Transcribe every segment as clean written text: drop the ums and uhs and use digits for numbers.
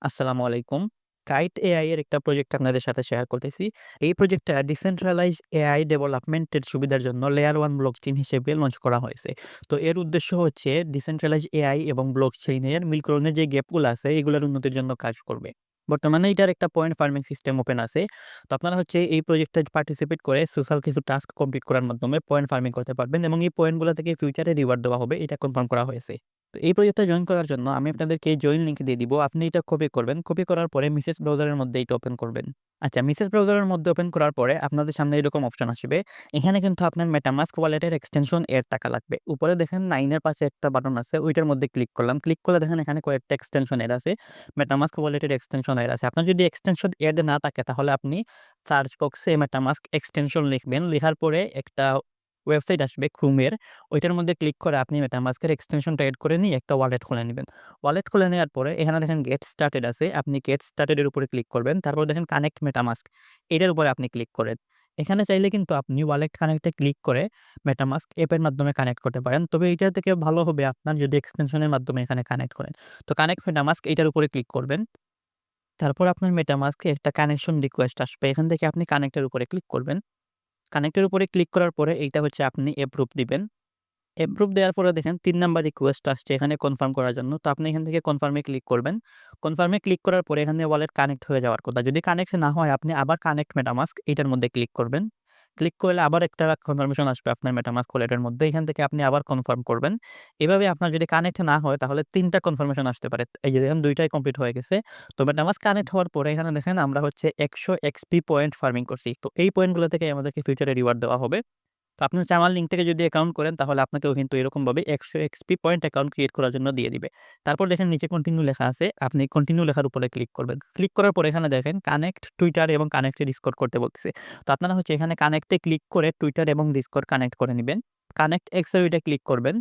আসসালামু আলাইকুম। Kite AI এর একটা প্রজেক্ট আপনাদের সাথে শেয়ার করতেছি। এই প্রজেক্টটা ডিসেন্ট্রালাইজ এআই ডেভেলপমেন্ট এর সুবিধার জন্য লেয়ার 1 ব্লকচেইন হিসেবে লঞ্চ করা হয়েছে। তো এর উদ্দেশ্য হচ্ছে ডিসেন্ট্রালাইজ এআই এবং ব্লকচেইন এর মিলকরণের যে গ্যাপগুলো আছে এগুলোর উন্নতির জন্য কাজ করবে। বর্তমানে এটার একটা পয়েন্ট ফার্মিং সিস্টেম ওপেন আছে। তো আপনারা হচ্ছে এই প্রজেক্টে পার্টিসিপেট করে সোশ্যাল কিছু টাস্ক কমপ্লিট করার মাধ্যমে পয়েন্ট ফার্মিং করতে পারবেন এবং এই পয়েন্টগুলো থেকে ফিউচারে রিওয়ার্ড দেওয়া হবে এটা কনফার্ম করা হয়েছে। তো এই প্রজেক্টে জয়েন করার জন্য আমি আপনাদেরকে জয়েন লিংক দিয়ে দিব। আপনি এটা কপি করবেন। কপি করার পরে মিসেস ব্রাউজারের মধ্যে এটা ওপেন করবেন। আচ্ছা, মিসেস ব্রাউজারের মধ্যে ওপেন করার পরে আপনাদের সামনে এরকম অপশন আসবে। এখানে কিন্তু আপনার মেটামাস্ক ওয়ালেটের এক্সটেনশন এর থাকা লাগবে। উপরে দেখেন 9 এর পাশে একটা বাটন আছে। ওইটার মধ্যে ক্লিক করলাম। ক্লিক করলে দেখেন এখানে কয়েকটা এক্সটেনশন এর আছে। মেটামাস্ক ওয়ালেটের এক্সটেনশন এর আছে। আপনার যদি এক্সটেনশন এড না থাকে তাহলে আপনি সার্চ বক্সে মেটামাস্ক এক্সটেনশন লিখবেন। লেখার পরে একটা ওয়েবসাইট আসবে Chrome এর। ওইটার মধ্যে ক্লিক করে আপনি মেটামাস্কের এক্সটেনশনটা এড করে নিয়ে একটা ওয়ালেট খুলে নিবেন। ওয়ালেট খুলে নেওয়ার পরে এখানে দেখেন গেট স্টার্টেড আছে। আপনি গেট স্টার্টেড এর উপরে ক্লিক করবেন। তারপর দেখেন কানেক্ট মেটামাস্ক। এটার উপরে আপনি ক্লিক করেন। এখানে চাইলে কিন্তু আপনি ওয়ালেট কানেক্টে ক্লিক করে মেটামাস্ক অ্যাপের মাধ্যমে কানেক্ট করতে পারেন। তবে এইটার থেকে ভালো হবে আপনার যদি এক্সটেনশনের মাধ্যমে এখানে কানেক্ট করেন। তো কানেক্ট মেটামাস্ক এটার উপরে ক্লিক করবেন। তারপর আপনার মেটামাস্কে একটা কানেকশন রিকোয়েস্ট আসবে। এখান থেকে আপনি কানেক্ট এর উপরে ক্লিক করবেন। কানেক্ট এর উপরে ক্লিক করার পরে এইটা হচ্ছে আপনি অ্যাপ্রুভ দিবেন। অ্যাপ্রুভ দেওয়ার পরে দেখেন ৩ নাম্বার রিকোয়েস্ট আসছে এখানে কনফার্ম করার জন্য। তো আপনি এখান থেকে কনফার্ম এ ক্লিক করবেন। কনফার্ম এ ক্লিক করার পরে এখানে ওয়ালেট কানেক্ট হয়ে যাওয়ার কথা। যদি কানেক্ট না হয় আপনি আবার কানেক্ট মেটামাস্ক এটার মধ্যে ক্লিক করবেন। ক্লিক করলে আবার একটা কনফার্মেশন আসবে আপনার মেটামাস্ক ওয়ালেটের মধ্যে। এখান থেকে আপনি আবার কনফার্ম করবেন। এভাবে আপনার যদি কানেক্ট না হয় তাহলে ৩ টা কনফার্মেশন আসতে পারে। এই যে দেখেন ২ টাই কমপ্লিট হয়ে গেছে। তো মেটামাস্ক কানেক্ট হওয়ার পরে এখানে দেখেন আমরা হচ্ছে ১০০ এক্সপি পয়েন্ট ফার্মিং করছি। তো এই পয়েন্টগুলো থেকে আমাদেরকে ফিউচারে রিওয়ার্ড দেওয়া হবে। তো আপনি হচ্ছে আমার লিঙ্ক থেকে যদি অ্যাকাউন্ট করেন তাহলে আপনাকেও কিন্তু এরকমভাবে ১০০ এক্সপি পয়েন্ট অ্যাকাউন্ট ক্রিয়েট করার জন্য দিয়ে দিবে। তারপর দেখেন নিচে কন্টিনিউ লেখা আছে। আপনি কন্টিনিউ লেখার উপরে ক্লিক করবেন। ক্লিক করার পরে এখানে দেখেন কানেক্ট টুইটার এবং কানেক্ট ডিসকর্ড করতে বলতেছে। তো আপনারা হচ্ছে এখানে কানেক্ট এ ক্লিক করে টুইটার এবং ডিসকর্ড কানেক্ট করে নিবেন। কানেক্ট এক্স এর ওইটা ক্লিক করবেন।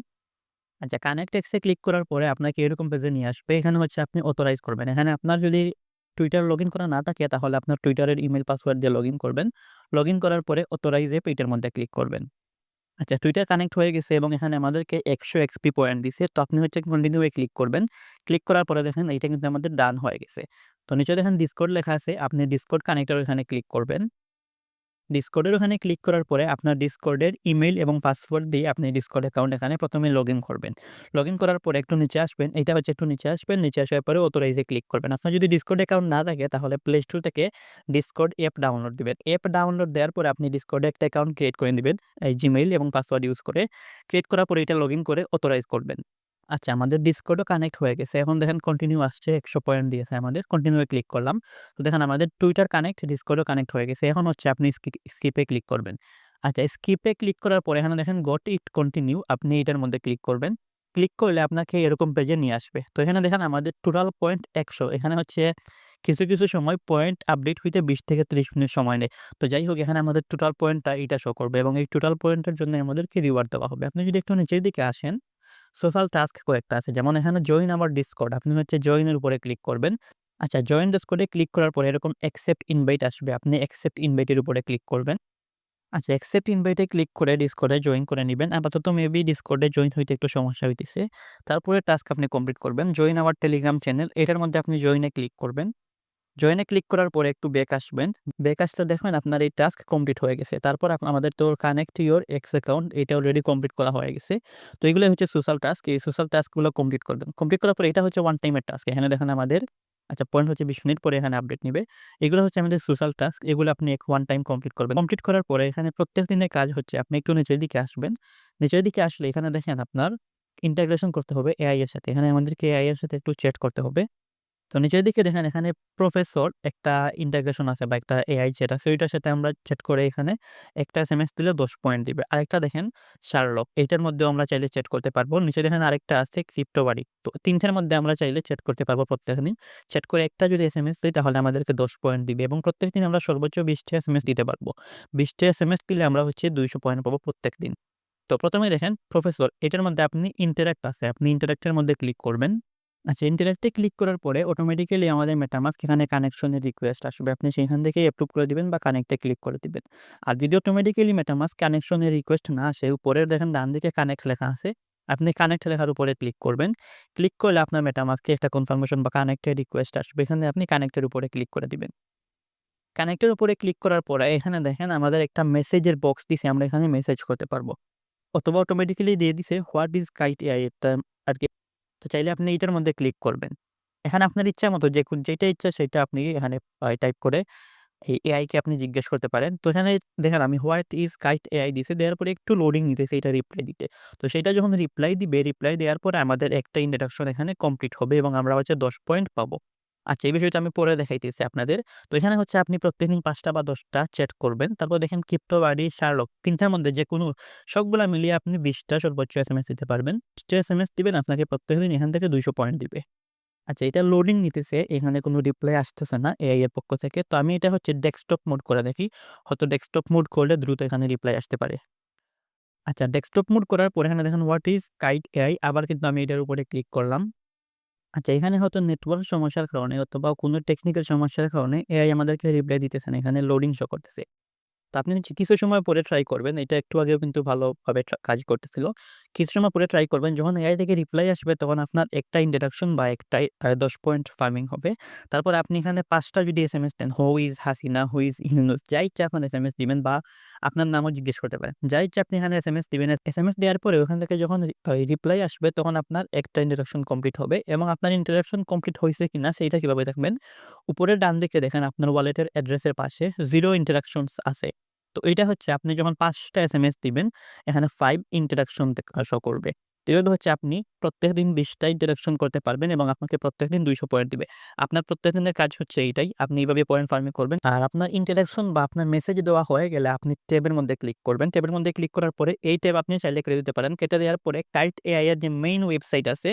আচ্ছা, কানেক্ট এক্স এ ক্লিক করার পরে আপনাকে এরকম পেজে নিয়ে আসবে। এখানে হচ্ছে আপনি অথরাইজ করবেন। এখানে আপনার যদি টুইটার লগইন করা না থাকে তাহলে আপনার টুইটারের ইমেইল পাসওয়ার্ড দিয়ে লগইন করবেন। লগইন করার পরে অথরাইজ এ এটার মধ্যে ক্লিক করবেন। আচ্ছা, টুইটার কানেক্ট হয়ে গেছে এবং এখানে আমাদেরকে ১০০ এক্সপি পয়েন্ট দিছে। তো আপনি হচ্ছে কন্টিনিউ এ ক্লিক করবেন। ক্লিক করার পরে দেখেন এইটা কিন্তু আমাদের ডান হয়ে গেছে। তো নিচে দেখেন ডিসকর্ড লেখা আছে। আপনি ডিসকর্ড কানেক্টর এখানে ক্লিক করবেন। ডিসকর্ডের ওখানে ক্লিক করার পরে আপনার ডিসকর্ডের ইমেইল এবং পাসওয়ার্ড দিয়ে আপনি ডিসকর্ড অ্যাকাউন্ট এখানে ১ম এ লগইন করবেন। লগইন করার পরে একটু নিচে আসবেন। এইটা হচ্ছে একটু নিচে আসবেন। নিচে আসার পরে অথরাইজ এ ক্লিক করবেন। আপনার যদি ডিসকর্ড অ্যাকাউন্ট না থাকে তাহলে প্লে স্টোর থেকে ডিসকর্ড অ্যাপ ডাউনলোড দিবেন। অ্যাপ ডাউনলোড দেওয়ার পরে আপনি ডিসকর্ডে একটা অ্যাকাউন্ট ক্রিয়েট করে নিবেন। এই জিমেইল এবং পাসওয়ার্ড ইউজ করে। ক্রিয়েট করার পরে এটা লগইন করে অথরাইজ করবেন। আচ্ছা, আমাদের ডিসকর্ডও কানেক্ট হয়ে গেছে। এখন দেখেন কন্টিনিউ আসছে ১০০ পয়েন্ট দিয়েছে আমাদের। কন্টিনিউ এ ক্লিক করলাম। তো দেখেন আমাদের টুইটার কানেক্ট, ডিসকর্ডও কানেক্ট হয়ে গেছে। এখন হচ্ছে আপনি স্কিপে ক্লিক করবেন। আচ্ছা, স্কিপে ক্লিক করার পরে এখানে দেখেন গট ইট কন্টিনিউ আপনি এটার মধ্যে ক্লিক করবেন। ক্লিক করলে আপনাকে এরকম পেজে নিয়ে আসবে। তো এখানে দেখেন আমাদের টোটাল পয়েন্ট ১০০। এখানে হচ্ছে কিছু সময় পয়েন্ট আপডেট হইতে ২০ থেকে ৩০ মিনিট সময় নেয়। তো যাই হোক এখানে আমাদের টোটাল পয়েন্টটা এটা শো করবে এবং এই টোটাল পয়েন্টের জন্য আমাদেরকে রিওয়ার্ড দেওয়া হবে। আপনি যদি একটু নিচের দিকে আসেন, সোশ্যাল টাস্ক কয়েকটা আছে। যেমন এখানে জয়েন আওয়ার ডিসকর্ড আপনি হচ্ছে জয়েন এর উপরে ক্লিক করবেন। আচ্ছা, জয়েন ডিসকর্ড এ ক্লিক করার পরে এরকম অ্যাকসেপ্ট ইনভাইট আসবে। আপনি অ্যাকসেপ্ট ইনভাইট এর উপরে ক্লিক করবেন। আচ্ছা, অ্যাকসেপ্ট ইনভাইট এ ক্লিক করে ডিসকর্ড এ জয়েন করে নিবেন। আপাতত মেবি ডিসকর্ড এ জয়েন হইতে একটু সমস্যা হইতেছে। তারপরে টাস্ক আপনি কমপ্লিট করবেন। জয়েন আওয়ার টেলিগ্রাম চ্যানেল এটার মধ্যে আপনি জয়েন এ ক্লিক করবেন। জয়েন এ ক্লিক করার পরে একটু ব্যাক আসবেন। ব্যাক আসলে দেখবেন আপনার এই টাস্ক কমপ্লিট হয়ে গেছে। তারপর আমাদের তো কানেক্ট ইউর এক্স অ্যাকাউন্ট এটা অলরেডি কমপ্লিট করা হয়ে গেছে। তো এগুলাই হচ্ছে সোশ্যাল টাস্ক। এই সোশ্যাল টাস্ক গুলো কমপ্লিট করবেন। কমপ্লিট করার পরে এটা হচ্ছে ওয়ান টাইম এর টাস্ক। এখানে দেখেন আমাদের আচ্ছা পয়েন্ট হচ্ছে ২০ মিনিট পরে এখানে আপডেট নিবে। এগুলো হচ্ছে আমাদের সোশ্যাল টাস্ক। এগুলো আপনি ওয়ান টাইম কমপ্লিট করবেন। কমপ্লিট করার পরে এখানে প্রত্যেক দিনের কাজ হচ্ছে আপনি একটু নিচের দিকে আসবেন। নিচের দিকে আসলে এখানে দেখেন আপনার ইন্টিগ্রেশন করতে হবে এআই এর সাথে। এখানে আমাদেরকে এআই এর সাথে একটু চ্যাট করতে হবে। তো নিচের দিকে দেখেন এখানে প্রফেসর একটা ইন্টিগ্রেশন আছে বা একটা এআই চ্যাট আছে। ওইটার সাথে আমরা চ্যাট করে এখানে একটা এসএমএস দিলে ১০ পয়েন্ট দিবে। আরেকটা দেখেন শার্লক। এইটার মধ্যেও আমরা চাইলে চ্যাট করতে পারবো। নিচে দেখেন আরেকটা আছে ক্রিপ্টোবাড়ি। তো ৩ টার মধ্যে আমরা চাইলে চ্যাট করতে পারবো প্রত্যেকদিন। চ্যাট করে একটা যদি এসএমএস দেই তাহলে আমাদেরকে ১০ পয়েন্ট দিবে এবং প্রত্যেকদিন আমরা সর্বোচ্চ ২০ টা এসএমএস দিতে পারবো। ২০ টা এসএমএস দিলে আমরা হচ্ছে ২০০ পয়েন্ট পাবো প্রত্যেকদিন। তো ১ম এ দেখেন প্রফেসর এটার মধ্যে আপনি ইন্টারেক্ট আছে। আপনি ইন্টারেক্ট এর মধ্যে ক্লিক করবেন। আচ্ছা, ইন্টারেক্ট এ ক্লিক করার পরে অটোমেটিক্যালি আমাদের মেটামাস্ক এখানে কানেকশনের রিকোয়েস্ট আসবে। আপনি সেখান থেকেই এপ্রুভ করে দিবেন বা কানেক্ট এ ক্লিক করে দিবেন। আর যদি অটোমেটিক্যালি মেটামাস্ক কানেকশনের রিকোয়েস্ট না আসে উপরের দেখেন ডান দিকে কানেক্ট লেখা আছে। আপনি কানেক্ট লেখার উপরে ক্লিক করবেন। ক্লিক করলে আপনার MetaMask এ একটা কনফার্মেশন বা কানেক্টের রিকোয়েস্ট আসবে। এখানে আপনি কানেক্টের উপরে ক্লিক করে দিবেন। কানেক্টের উপরে ক্লিক করার পরে এখানে দেখেন আমাদের একটা মেসেজের বক্স দিছে। আমরা এখানে মেসেজ করতে পারবো। অথবা অটোমেটিক্যালি দিয়ে দিছে হোয়াট ইস কাইট এআই এটা আরকি। তো চাইলে আপনি এটার মধ্যে ক্লিক করবেন। এখানে আপনার ইচ্ছা মতো যেটা ইচ্ছা সেটা আপনি এখানে টাইপ করে এই এআই কে আপনি জিজ্ঞেস করতে পারেন। তো এখানে দেখেন আমি হোয়াট ইস কাইট এআই দিছি। দেওয়ার পরে একটু লোডিং নিতেছে এটা রিপ্লাই দিতে। তো সেটা যখন রিপ্লাই দিবে, রিপ্লাই দেওয়ার পরে আমাদের একটা ইন্ট্রোডাকশন এখানে কমপ্লিট হবে এবং আমরা হচ্ছে ১০ পয়েন্ট পাবো। আচ্ছা এই বিষয়টা আমি পরে দেখাইতেছি আপনাদের। তো এখানে হচ্ছে আপনি প্রত্যেকদিন ৫ টা বা ১০ টা চ্যাট করবেন। তারপর দেখেন ক্রিপ্টো বাডি, শার্লক ৩ টার মধ্যে যেকোনো সবগুলা মিলিয়ে আপনি ২০ টা সর্বোচ্চ এসএমএস দিতে পারবেন। ২০ টা এসএমএস দিবেন আপনাকে প্রত্যেকদিন এখান থেকে ২০০ পয়েন্ট দিবে। আচ্ছা এটা লোডিং নিতেছে। এখানে কোনো রিপ্লাই আসতেছে না এআই এর পক্ষ থেকে। তো আমি এটা হচ্ছে ডেস্কটপ মোড করে দেখি। হয়তো ডেস্কটপ মোড করলে দ্রুত এখানে রিপ্লাই আসতে পারে। আচ্ছা ডেস্কটপ মোড করার পরে এখানে দেখেন হোয়াট ইস কাইট এআই আবার কিন্তু আমি এটার উপরে ক্লিক করলাম। আচ্ছা এখানে হয়তো নেটওয়ার্ক সমস্যার কারণে অথবা কোনো টেকনিক্যাল সমস্যার কারণে এআই আমাদেরকে রিপ্লাই দিতেছে না। এখানে লোডিং শো করতেছে। তো আপনি কিছু সময় পরে ট্রাই করবেন। এটা একটু আগেও কিন্তু ভালোভাবে কাজ করতেছিল। কিছু সময় পরে ট্রাই করবেন। যখন এআই থেকে রিপ্লাই আসবে তখন আপনার একটা ইন্ট্রোডাকশন বা একটাই ১০ পয়েন্ট ফার্মিং হবে। তারপরে আপনি এখানে ৫ টা যদি এসএমএস দেন, who is Hasina, who is Yunus যা ইচ্ছা আপনার এসএমএস দিবেন বা আপনার নামও জিজ্ঞেস করতে পারেন। যা ইচ্ছা আপনি এখানে এসএমএস দিবেন। এসএমএস দেওয়ার পরে ওখান থেকে যখন রিপ্লাই আসবে তখন আপনার একটা ইন্ট্রোডাকশন কমপ্লিট হবে এবং আপনার ইন্ট্রোডাকশন কমপ্লিট হইছে কিনা সেইটা কিভাবে দেখবেন? উপরের ডান দিকে দেখেন আপনার ওয়ালেটের অ্যাড্রেসের পাশে 0 ইন্টারেকশনস আছে। তো এইটা হচ্ছে আপনি যখন ৫ টা এসএমএস দিবেন, এখানে ৫ ইন্টারেকশন শো করবে। তো এভাবে হচ্ছে আপনি প্রত্যেকদিন ২০ টা ইন্টারেকশন করতে পারবেন এবং আপনাকে প্রত্যেকদিন ২০০ পয়েন্ট দিবে। আপনার প্রত্যেকদিনের কাজ হচ্ছে এইটাই। আপনি এভাবে পয়েন্ট ফার্মিং করবেন। আর আপনার ইন্টারেকশন বা আপনার মেসেজ দেওয়া হয়ে গেলে আপনি ট্যাবের মধ্যে ক্লিক করবেন। ট্যাবের মধ্যে ক্লিক করার পরে এই ট্যাব আপনি চাইলে কেটে দিতে পারেন। কেটে দেওয়ার পরে কাইট এআই এর যে মেইন ওয়েবসাইট আছে,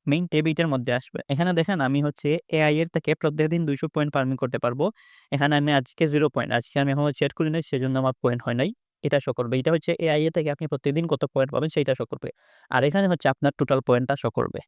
মেইন ট্যাব এইটার মধ্যে আসবে। এখানে দেখেন আমি হচ্ছে এআই এর থেকে প্রত্যেকদিন ২০০ পয়েন্ট ফার্মিং করতে পারবো। এখানে আমি আজকে 0 পয়েন্ট। আজকে আমি এখনো চেক করি নাই সেজন্য আমার পয়েন্ট হয় নাই। এটা শো করবে। এটা হচ্ছে এআই থেকে আপনি প্রত্যেকদিন কত পয়েন্ট পাবেন সেইটা শো করবে। আর এখানে হচ্ছে আপনার টোটাল পয়েন্টটা শো করবে।